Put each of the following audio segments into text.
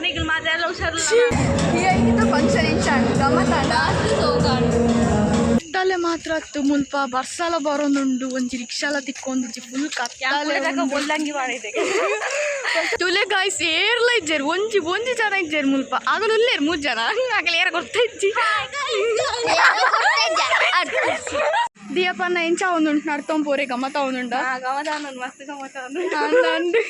నీకు మా దగ్గర హుషారు ಕತ್ತಲೆ ಮಾತ್ರ ಹತ್ತು ಮುಲ್ಪ ಬರ್ಸಾಲ ಬರೋದುಂಡು ಒಂಜಿ ರಿಕ್ಷಾಲ ತಿಕ್ಕೊಂದು ಫುಲ್ ಕತ್ತಲೆ ಬೊಲ್ಲಂಗಿ ಮಾಡಿದೆ ತುಲೆ ಗಾಯ್ಸ್ ಏರ್ಲ ಇಜ್ಜೇರು ಒಂಜಿ ಒಂಜಿ ಜನ ಇಜ್ಜೇರು ಮುಲ್ಪ ಆಗಲು ಉಲ್ಲೇರು 3 ಜನ ಆಗಲೇ ಏರ ಗೊತ್ತಿಜ್ಜಿ ದಿಯಪ್ಪನ ಎಂಚ ಒಂದುಂಟು ನಡ್ತೊಂಬೋರೆ ಗಮ್ಮತ ಒಂದುಂಡ ಗಮತ ಮಸ್ತ್ ಗಮತ ಅಂದು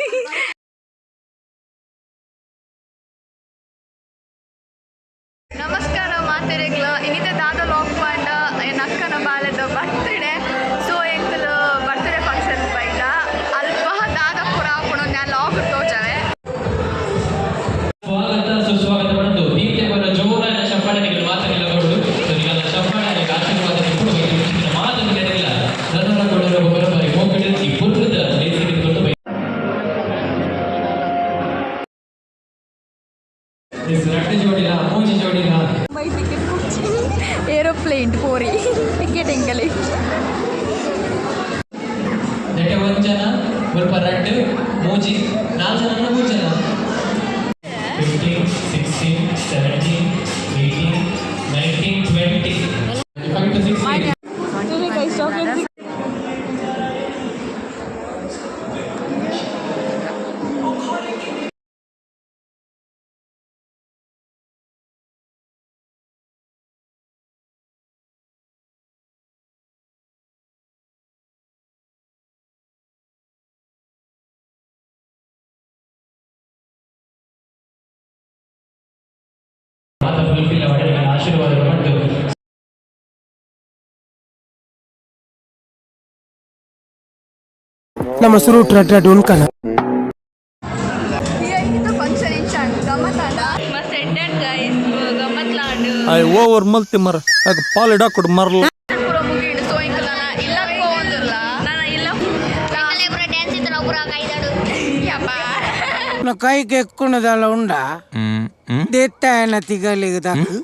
ನಮಸ್ಕಾರ ಮಾತೆರೆಗ್ಲ ಇನ್ನಿತ ದಾದ ಲಾಕ್ ಪಾಂಡ ನಕ್ಕನ ಬಾಲೆದ ಬರ್ತ್ಡೇ ಸೊ ಎಂಕಲ್ ಬರ್ತ್ಡೇ ಫಂಕ್ಷನ್ ಬೈದ ಅಲ್ಪ ದಾದ ಪುರ ಹಾಕೊಂಡು ನಾನು ಲಾಕ್ ತೋಚವೆ ಸ್ವಾಗತ ಸುಸ್ವಾಗತ ಪಡೆದು ದೀಪ್ತಿಯವರ ಜೋರಾದ ಚಪ್ಪಾಳೆಗಳು ಮಾತನಾಡಬಹುದು ಸರಿಯಾದ ಚಪ್ಪಾಳೆ ಆಶೀರ್ವಾದ ಕೊಡುವ ಮಾತುಗಳಿಲ್ಲ ಜನರ ಕೊಡಲು ಬರಬಾರಿ ಹೋಗಲಿ ಈ ಪೂರ್ವದ ಲೇಸಿಗೆ ತೊಟ್ಟು ರಟ್ಟ ಜೋಡಿಲ್ಲ ಮೂಜಿ ಜೋಡಿಲ್ಲ ಮೈ ಟಿಕೆಟ್ ಏರೋಪ್ಲೇನ್ ಪೋರಿ ಟಿಕೆಟ್ ಎಂಗಲಿ ನೆಟ್ಟೆ ಒಂದು ಜನ ಸ್ವಲ್ಪ ರಟ್ಟು ಮೂಜಿ 4 ಜನ 3 ಜನ 15 16 17 18 19 20 25 to 16 ಆಶೀರ್ವಾದ ಪಡೆದು ನಮ್ಮ ಹೆಸರು ಟ್ರಾಟ್ ಉನ್ಕನ ಫಂಕ್ಷನ್ ಎಂಚಾಂಡ್ ಗಮ್ಮತಾಂಡ ಮಸ್ತ್ ಎಂಟೆಂಟ್ ಗೈಸ್ ಗಮ್ಮತ್ಲಾಂಡು ಐ ಓವರ್ ಮಲ್ತಿ ಮರ ಆಗ ಪಾಲಿಡ ಕೊಡು ಮರಲ್ಲ ಪುರ ಮುಗಿಡು ಸೊ ಎಂಕಲ್ ಇಲ್ಲಕ್ಕೋ ಒಂದಿಲ್ಲ ನಾನು ಇಲ್ಲ ಡ್ಯಾನ್ಸ್ ಇತ್ತು ಪೂರ ಕೈದಾಡು ಯಪ್ಪ ಕೈಗೆ ಎಕ್ಕುಣದಲ್ಲ ಉಂಡ ದೇತ್ತಾಯನ ತಿಗಲಿಗೆ ದಾಕು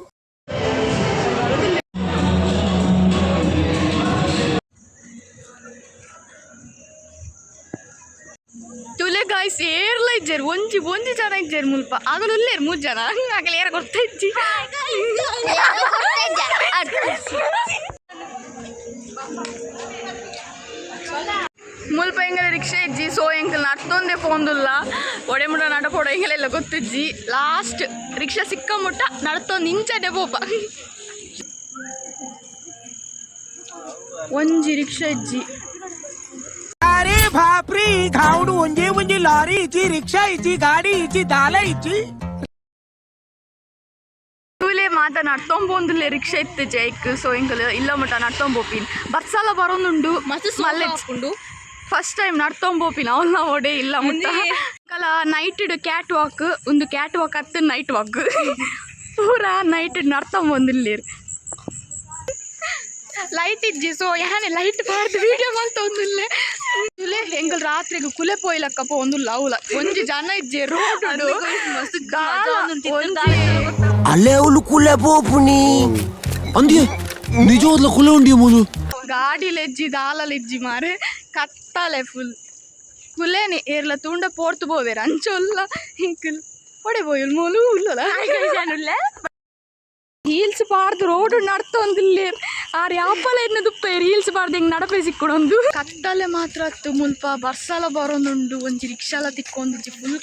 ತುಲೆ ಗಾಯ್ಸ್ ಏರ್ಲ ಇಜ್ಜೇರು ಒಂಜಿ ಒಂಜಿ ಜನ ಇಜ್ಜೇರು ಮುಲ್ಪ ಆಗಲು ಉಲ್ಲೇರು 3 ಜನ ಆಗಲೇ ಏರ ಗೊತ್ತಿಜ್ಜಿ ಮುಲ್ಪ ಎಂಗಲ ರಿಕ್ಷಾ ಇಜ್ಜಿ ಸೊ ಎಂಕಲ್ ನಡ್ತೊಂದೆ ಪೋಂದುಲ್ಲ ಒಡೆ ಮುಟ ನಡಪೋಡ ಎಂಗಲೆಲ್ಲ ಗೊತ್ತಿಜ್ಜಿ ಲಾಸ್ಟ್ ರಿಕ್ಷಾ ಸಿಕ್ಕ ಮುಟ್ಟ ನಡ್ತೊಂದು ಇಂಚಡೆ ಬೋಪ ಒಂಜಿ ರಿಕ್ಷಾ ಇಜ್ಜಿ ಅರೆ ಬಾಪ್ರಿ ಗಾವಡು ಒಂಜೇ ಒಂಜಿ ಲಾರಿ ಇಚ್ಚಿ ರಿಕ್ಷಾ ಇಚ್ಚಿ ಗಾಡಿ ಇಚ್ಚಿ ದಾಲ ಇಚ್ಚಿ ತುಲೆ ಮಾತ ನಡ್ತೊಂಬೋಂದುಲ್ಲೆ ರಿಕ್ಷಾ ಇತ್ತು ಜೈಕ್ ಸೊ ಎಂಕಲ್ ಇಲ್ಲ ಮುಟ ನಡ್ತೊಂಬೋಪಿನ್ ಬರ್ಸಾಲ ಬರೋದುಂಡು ಮಸ್ತ್ ಫಸ್ಟ್ ಟೈಮ್ ನಡ್ತೊಂಬೋಪಿನ ಅವನ್ನ ಓಡೆ ಇಲ್ಲ ಮುಟ್ಟ ಕಲ ನೈಟ್ ಕ್ಯಾಟ್ ವಾಕ್ ಒಂದು ಕ್ಯಾಟ್ ವಾಕ್ ಹತ್ತು ನೈಟ್ ವಾಕ್ ಪೂರ ನೈಟ್ ನಡ್ತೊಂಬೋಂದಿಲ್ಲೇರು ಲೈಟ್ ಇಜ್ಜಿ ಸೊ ಯಾನೆ ಲೈಟ್ ಬಾರ್ದು ವಿಡಿಯೋ ಮಾಡ್ತಾ ಒಂದಿಲ್ಲೆ ತುಲೆ ಎಂಗಲ್ ರಾತ್ರಿಗೆ ಕುಲೆ ಪೋಯ್ಲಕ್ಕ ಪೋಂದುಲ್ಲ ಅವಲ ಒಂಜಿ ಜನ ಇಜ್ಜಿ ರೋಡ್ ಅಲ್ಲೇ ಅವಳು ಕುಲೆ ಪೋಪುನಿ ಅಂದಿ ನಿಜವಾದ ಕುಲೆ ಉಂಡಿ ಮೂಲು ಗಾಡಿಲೆಜ್ಜಿ ದಾಲಲೆಜ್ಜಿ ಮಾರೆ ಕತ್ತಲೆ ಫುಲ್ ಕುಲೇನೆ ಏರ್ಲ ತುಂಡ ಪೋರ್ತು ಬೋವೇರ ಅಂಚೊಲ್ಲ ಇಂಕಲ್ ಒಡೆ ಬೋಯಲ್ ಮೂಲು ಉಲ್ಲಲ ಹೀಲ್ಸ್ ಪಾರ್ದು ರೋಡ್ ನಡ್ತೊಂದಿಲ್ಲೇ ಆರು ಯಾಪಲ ಎನ್ನದುಪ್ಪ ಹೀಲ್ಸ್ ಪಾರ್ದು ಹೆಂಗೆ ನಡಪೆ ಸಿಕ್ಕೊಡೊಂದು ಕತ್ತಲೆ ಮಾತ್ರ ಹತ್ತು ಮುಲ್ಪ ಬರ್ಸಾಲ ಬರೋದುಂಡು ಒಂಜಿ ರಿಕ್ಷಾಲ ತಿಕ್ಕೊಂದು ಫುಲ್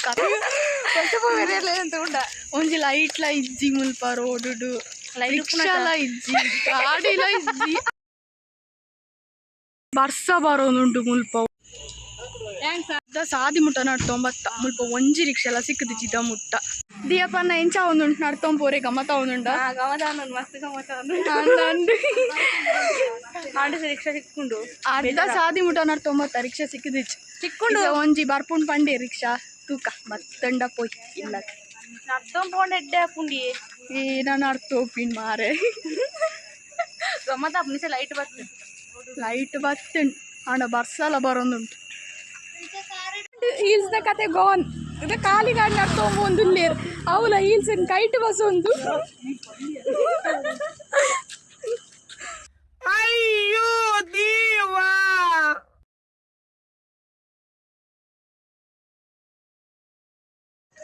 ಒಂಜಿ ಲೈಟ್ಲ ಇಜ್ಜಿ ಮುಲ್ಪ ರೋಡು ರಿಕ್ಷಾಲ ಇಜ್ಜಿ ಗಾಡಿಲ ಇಜ್ಜಿ ಬರ್ಸ ಬರೋದುಂಡು ಮುಲ್ಪ ಸಾದಿ ಮುಟ್ಟ ನಡ್ತೊಂಬತ್ತ ಮುಲ್ಪ ಒಂಜಿ ರಿಕ್ಷಾಲ ಸಿಕ್ಕದಿಜ್ಜಿದ ಮುಟ್ಟ ದಿಯಪ್ಪನ ಎಂಚ ಒಂದುಂಟು ನಡ್ತೊಂಬೋರೆ ಗಮ್ಮತ ಒಂದುಂಡ ಗಮತ ಮಸ್ತ್ ಗಮತ ರಿಕ್ಷಾ ಸಿಕ್ಕೊಂಡು ಅರ್ಧ ಸಾದಿ ಮುಟ್ಟ ನಡ್ತೊಂಬತ್ತ ರಿಕ್ಷಾ ಸಿಕ್ಕದಿಜ್ಜಿ ಸಿಕ್ಕೊಂಡು ಒಂಜಿ ಬರ್ಪುಂಡ್ ಪಂಡೆ ರಿಕ್ಷಾ ತೂಕ ಮತ್ತಂಡ ಪೋಯ್ ಇಲ್ಲ ನಡ್ತೊಂಬೋಂಡು ಎಡ್ಡೆ ಪುಂಡಿ ನಾನು ನಡ್ತೋಪಿನ್ ಮಾರೆ ಗಮ್ಮತ ಅಪ್ನಿಸ ಲೈಟ್ ಬತ್ತುಂಡು ಆಂಡ ಬರ್ಸಲ ಬರೋದುಂಟು ಹೀಲ್ಸ್ನ ಕತೆ ಗೋನ್ ಇದು ಕಾಲಿಗಾಡಿ ನಡ್ಕೊಂಬಂದುಲ್ಲೇರು ಅವಲ ಹೀಲ್ಸ್ ಕೈಟ್ ಬಸ್ ಒಂದು ಅಯ್ಯೋ ದೇವಾ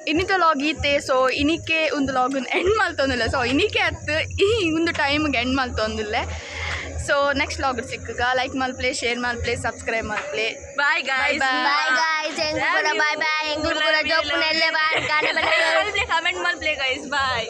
ಇನ್ನಿತ ಲಾಗ್ ಈತೆ ಸೊ ಇನಿಕೆ ಒಂದು ಲಾಗ್ ಎಂಡ್ ಮಲ್ತೊಂದಿಲ್ಲ ಸೊ ಇನಿಕೆ ಅತ್ತು ಈ ಒಂದು ಟೈಮ್ಗೆ ಎಂಡ್ ಮಲ್ತೊಂದಿಲ್ಲ ಸೊ ನೆಕ್ಸ್ಟ್ ಲಾಗ್ ಸಿಕ್ಕಗ ಲೈಕ್ ಮಲ್ಪ್ಲೆ ಶೇರ್ ಮಲ್ಪ್ಲೆ ಸಬ್ಸ್ಕ್ರೈಬ್ ಮಲ್ಪ್ಲೆ ಬಾಯ್ ಗಾಯ್ಸ್ ಬಾಯ್ ಗಾಯ್ಸ್ ಎಂಗು ಕೂಡ ಬಾಯ್ ಬಾಯ್ ಎಂಗು ಕೂಡ ಜೋಪುನೆಲ್ಲ ಬಾಯ್ ಗಾನೆ ಕಮೆಂಟ್ ಮಲ್ಪ್ಲೆ ಗೈಸ್ ಬಾಯ್